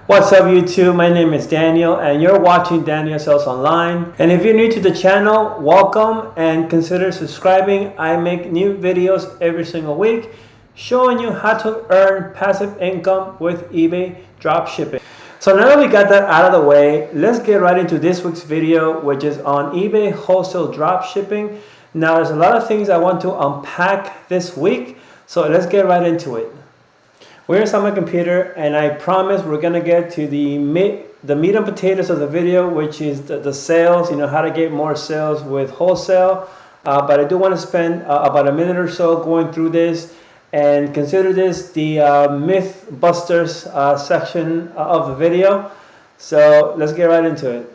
What's up YouTube? My name is Daniel and you're watching Daniel Sells Online. And if you're new to the channel, welcome and consider subscribing. I make new videos every single week showing you how to earn passive income with eBay dropshipping. So now that we got that out of the way, let's get right into this week's video, which is on eBay wholesale dropshipping. Now there's a lot of things I want to unpack this week, so let's get right into it. We're inside my computer and I promise we're gonna get to the meat and potatoes of the video, which is the sales, how to get more sales with wholesale. But I do want to spend about a minute or so going through this and consider this the Mythbusters section of the video. So let's get right into it.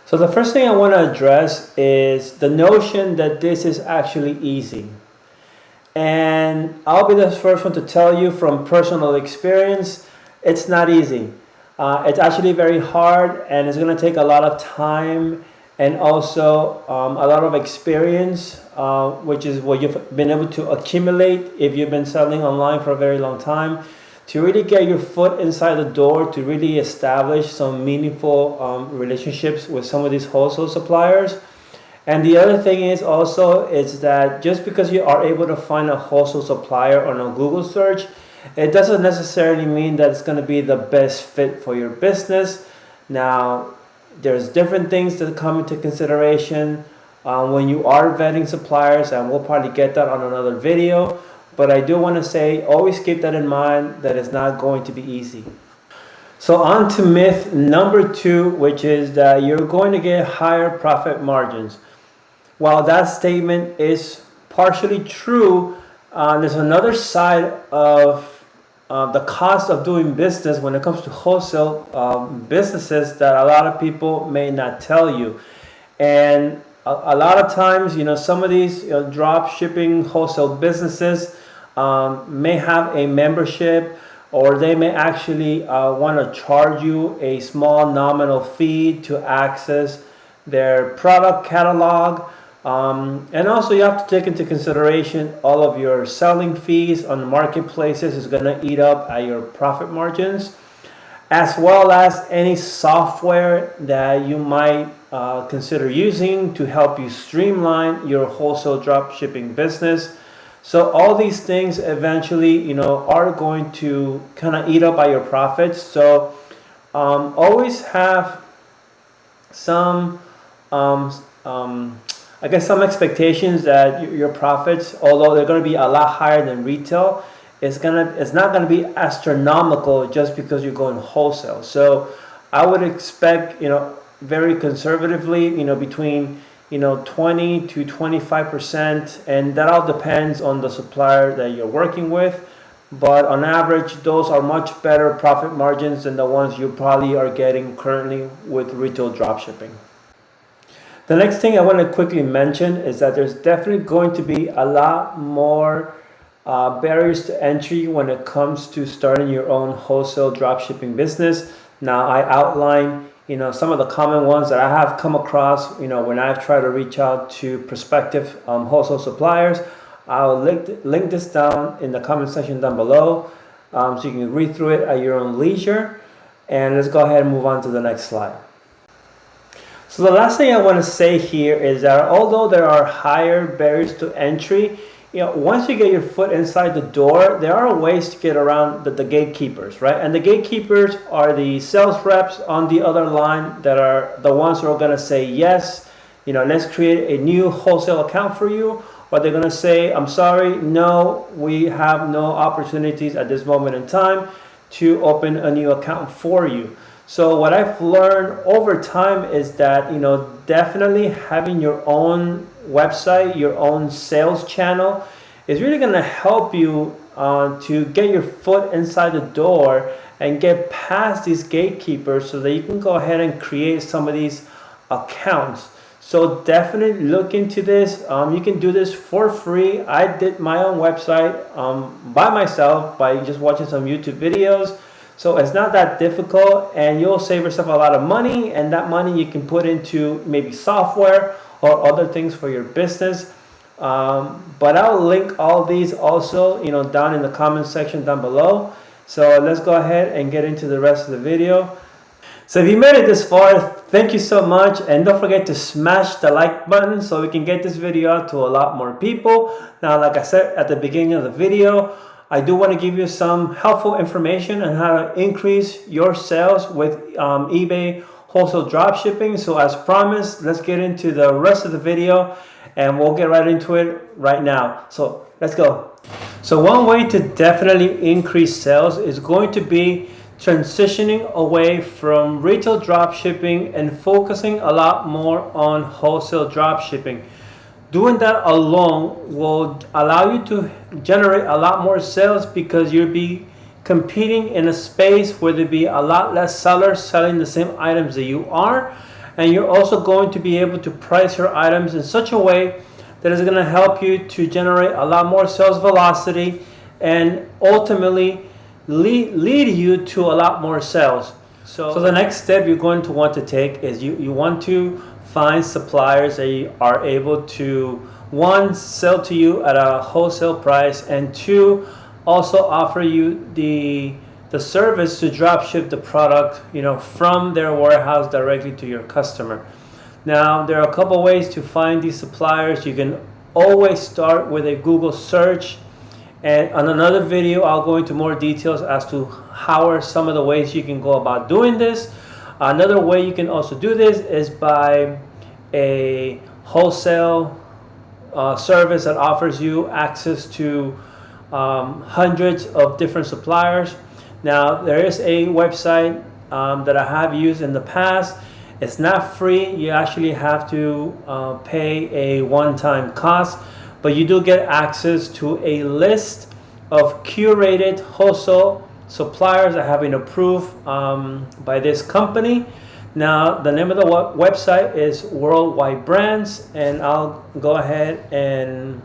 So the first thing I want to address is the notion that this is actually easy. And I'll be the first one to tell you from personal experience, it's not easy. It's actually very hard, and it's going to take a lot of time and also a lot of experience, which is what you've been able to accumulate if you've been selling online for a very long time, to really get your foot inside the door, to really establish some meaningful relationships with some of these wholesale suppliers. And the other thing is that just because you are able to find a wholesale supplier on a Google search, it doesn't necessarily mean that it's going to be the best fit for your business. Now, there's different things that come into consideration when you are vetting suppliers, and we'll probably get that on another video. But I do want to say, always keep that in mind, that it's not going to be easy. So on to myth number 2, which is that you're going to get higher profit margins. While that statement is partially true, there's another side of the cost of doing business when it comes to wholesale businesses that a lot of people may not tell you. And a lot of times, some of these drop shipping wholesale businesses may have a membership, or they may actually want to charge you a small nominal fee to access their product catalog. And also you have to take into consideration all of your selling fees on the marketplaces is going to eat up at your profit margins, as well as any software that you might consider using to help you streamline your wholesale drop shipping business. So all these things eventually, are going to kind of eat up at your profits. So always have some some expectations that your profits, although they're going to be a lot higher than retail, it's not going to be astronomical just because you're going wholesale. So I would expect, very conservatively, between 20 to 25%, and that all depends on the supplier that you're working with. But on average, those are much better profit margins than the ones you probably are getting currently with retail dropshipping. The next thing I want to quickly mention is that there's definitely going to be a lot more barriers to entry when it comes to starting your own wholesale dropshipping business. Now, I outline some of the common ones that I have come across when I've tried to reach out to prospective wholesale suppliers. I'll link this down in the comment section down below, so you can read through it at your own leisure. And let's go ahead and move on to the next slide. So the last thing I want to say here is that although there are higher barriers to entry, once you get your foot inside the door, there are ways to get around the gatekeepers, right? And the gatekeepers are the sales reps on the other line that are the ones who are going to say, yes, let's create a new wholesale account for you. Or they're going to say, I'm sorry, no, we have no opportunities at this moment in time to open a new account for you. So what I've learned over time is that, definitely having your own website, your own sales channel is really going to help you to get your foot inside the door and get past these gatekeepers so that you can go ahead and create some of these accounts. So definitely look into this. You can do this for free. I did my own website by myself by just watching some YouTube videos. So it's not that difficult, and you'll save yourself a lot of money, and that money you can put into maybe software or other things for your business. But I'll link all these also, down in the comment section down below. So let's go ahead and get into the rest of the video. So if you made it this far, thank you so much, and don't forget to smash the like button so we can get this video out to a lot more people. Now, like I said at the beginning of the video, I do want to give you some helpful information on how to increase your sales with eBay wholesale dropshipping. So as promised, let's get into the rest of the video and we'll get right into it right now. So let's go. So one way to definitely increase sales is going to be transitioning away from retail dropshipping and focusing a lot more on wholesale dropshipping. Doing that alone will allow you to generate a lot more sales because you'll be competing in a space where there'll be a lot less sellers selling the same items that you are, and you're also going to be able to price your items in such a way that is going to help you to generate a lot more sales velocity and ultimately lead you to a lot more sales. So the next step you're going to want to take is you want to find suppliers that you are able to, one, sell to you at a wholesale price, and two, also offer you the service to drop ship the product, from their warehouse directly to your customer. Now, there are a couple ways to find these suppliers. You can always start with a Google search. And on another video, I'll go into more details as to how are some of the ways you can go about doing this. Another way you can also do this is by a wholesale service that offers you access to hundreds of different suppliers. Now, there is a website that I have used in the past. It's not free. You actually have to pay a one-time cost, but you do get access to a list of curated wholesale suppliers that have been approved by this company. Now, the name of the website is Worldwide Brands, and I'll go ahead and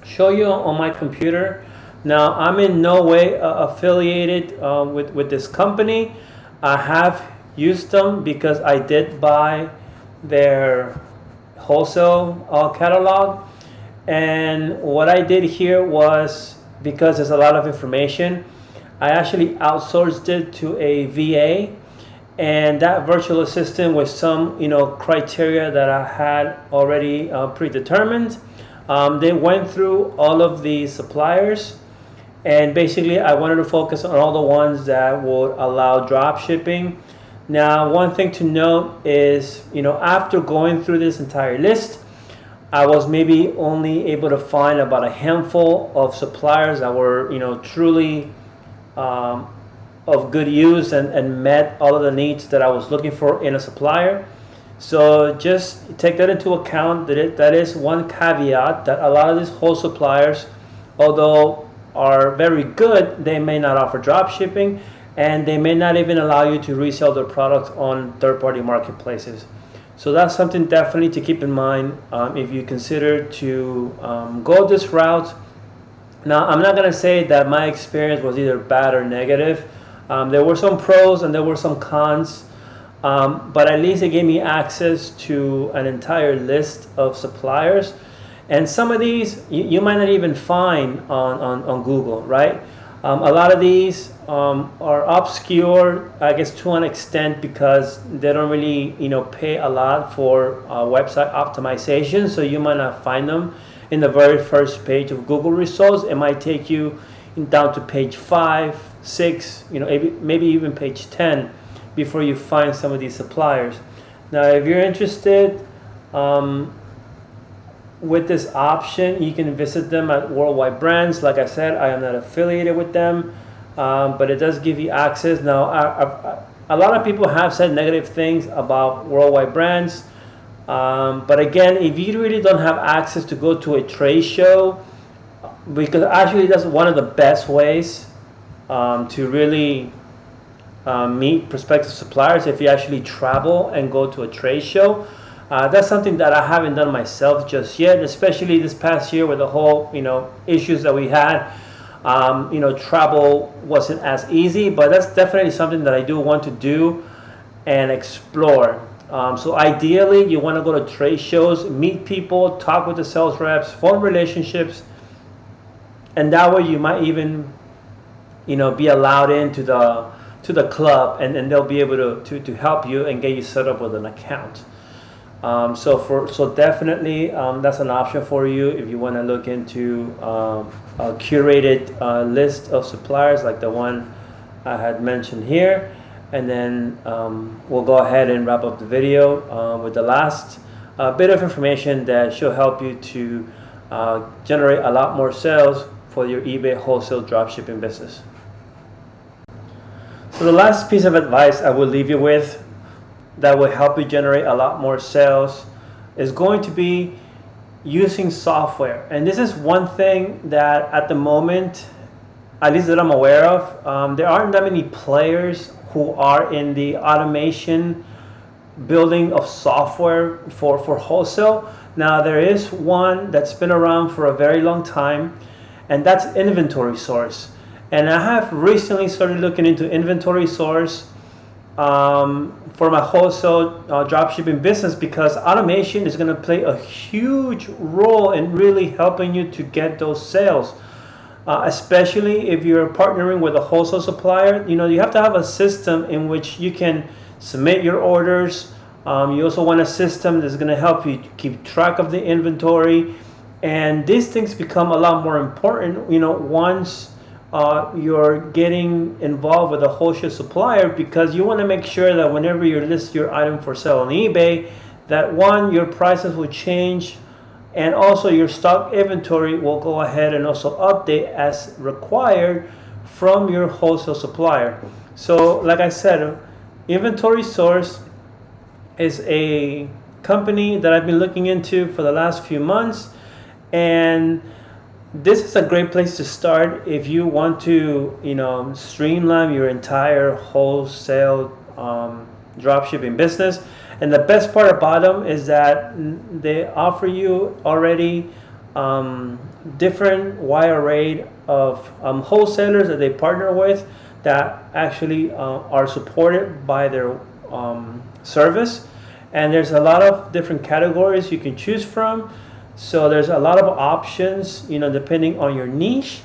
show you on my computer. Now, I'm in no way affiliated with this company. I have used them because I did buy their wholesale catalog, and what I did here was, because there's a lot of information, I actually outsourced it to a VA, and that virtual assistant with some criteria that I had already predetermined. They went through all of the suppliers, and basically I wanted to focus on all the ones that would allow drop shipping. Now, one thing to note is, after going through this entire list, I was maybe only able to find about a handful of suppliers that were, truly of good use and met all of the needs that I was looking for in a supplier. So just take that into account. That is one caveat, that a lot of these wholesale suppliers, although are very good, they may not offer drop shipping, and they may not even allow you to resell their products on third-party marketplaces. So that's something definitely to keep in mind if you consider to go this route. Now, I'm not going to say that my experience was either bad or negative. There were some pros and there were some cons, but at least it gave me access to an entire list of suppliers. And some of these you might not even find on Google, right? A lot of these are obscure, I guess, to an extent, because they don't really, pay a lot for website optimization. So you might not find them in the very first page of Google results. It might take you down to page 5, 6, maybe even page 10 before you find some of these suppliers. Now, if you're interested with this option, you can visit them at Worldwide Brands. Like I said, I am not affiliated with them, but it does give you access. Now, a lot of people have said negative things about Worldwide Brands, but again, if you really don't have access to go to a trade show, because actually that's one of the best ways to really meet prospective suppliers, if you actually travel and go to a trade show. That's something that I haven't done myself just yet, especially this past year with the whole, issues that we had. Travel wasn't as easy, but that's definitely something that I do want to do and explore. So ideally, you want to go to trade shows, meet people, talk with the sales reps, form relationships, and that way you might even, be allowed into the club, and they'll be able to help you and get you set up with an account. So definitely that's an option for you if you want to look into a curated list of suppliers like the one I had mentioned here. And then we'll go ahead and wrap up the video with the last bit of information that should help you to generate a lot more sales for your eBay wholesale dropshipping business. So the last piece of advice I will leave you with that will help you generate a lot more sales is going to be using software. And this is one thing that at the moment, at least that I'm aware of, there aren't that many players who are in the automation building of software for wholesale. Now there is one that's been around for a very long time, and that's Inventory Source. And I have recently started looking into Inventory Source for my wholesale dropshipping business, because automation is going to play a huge role in really helping you to get those sales. Especially if you're partnering with a wholesale supplier, you have to have a system in which you can submit your orders. You also want a system that's going to help you keep track of the inventory, and these things become a lot more important once you're getting involved with a wholesale supplier, because you want to make sure that whenever you list your item for sale on eBay, that one, your prices will change, and also your stock inventory will go ahead and also update as required from your wholesale supplier. So like I said, Inventory Source is a company that I've been looking into for the last few months, and this is a great place to start if you want to streamline your entire wholesale dropshipping business. And the best part about them is that they offer you already different wide array of wholesalers that they partner with that actually are supported by their service. And there's a lot of different categories you can choose from. So there's a lot of options, depending on your niche.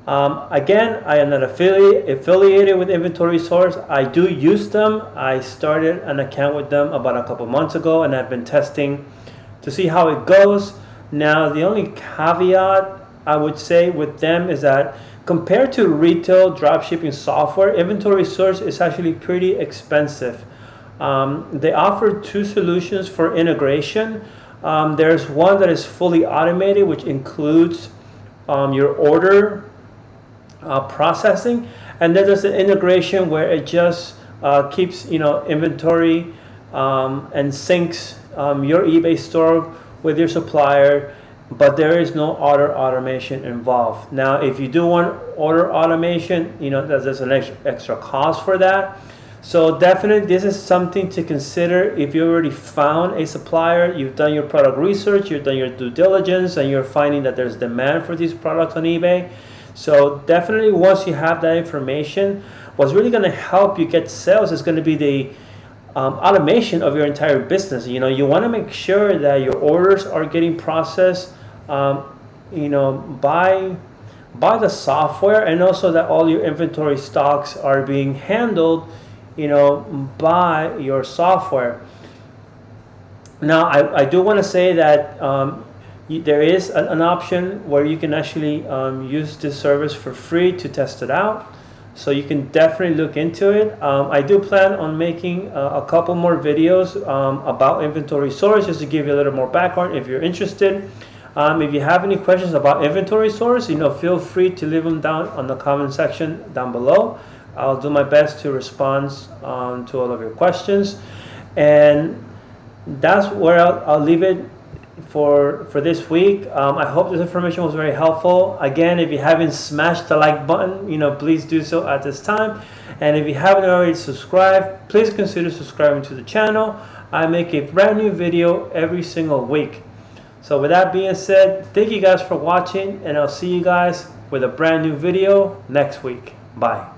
Again, I am not affiliated with Inventory Source. I do use them. I started an account with them about a couple months ago, and I've been testing to see how it goes. Now, the only caveat I would say with them is that compared to retail dropshipping software, Inventory Source is actually pretty expensive. They offer two solutions for integration. There's one that is fully automated, which includes your order processing, and then there's an integration where it just keeps inventory and syncs your eBay store with your supplier, but there is no order automation involved. Now, if you do want order automation, there's an extra cost for that. So definitely this is something to consider if you already found a supplier, you've done your product research, you've done your due diligence, and you're finding that there's demand for these products on eBay. So definitely once you have that information, what's really going to help you get sales is going to be the automation of your entire business. You want to make sure that your orders are getting processed by the software, and also that all your inventory stocks are being handled by your software. Now, I do want to say that there is an option where you can actually use this service for free to test it out. So you can definitely look into it. I do plan on making a couple more videos about Inventory Source, just to give you a little more background if you're interested. If you have any questions about Inventory Source, feel free to leave them down on the comment section down below. I'll do my best to respond to all of your questions. And that's where I'll leave it for this week. I hope this information was very helpful. Again, if you haven't smashed the like button, please do so at this time. And if you haven't already subscribed, please consider subscribing to the channel. I make a brand new video every single week. So with that being said, thank you guys for watching, and I'll see you guys with a brand new video next week. Bye.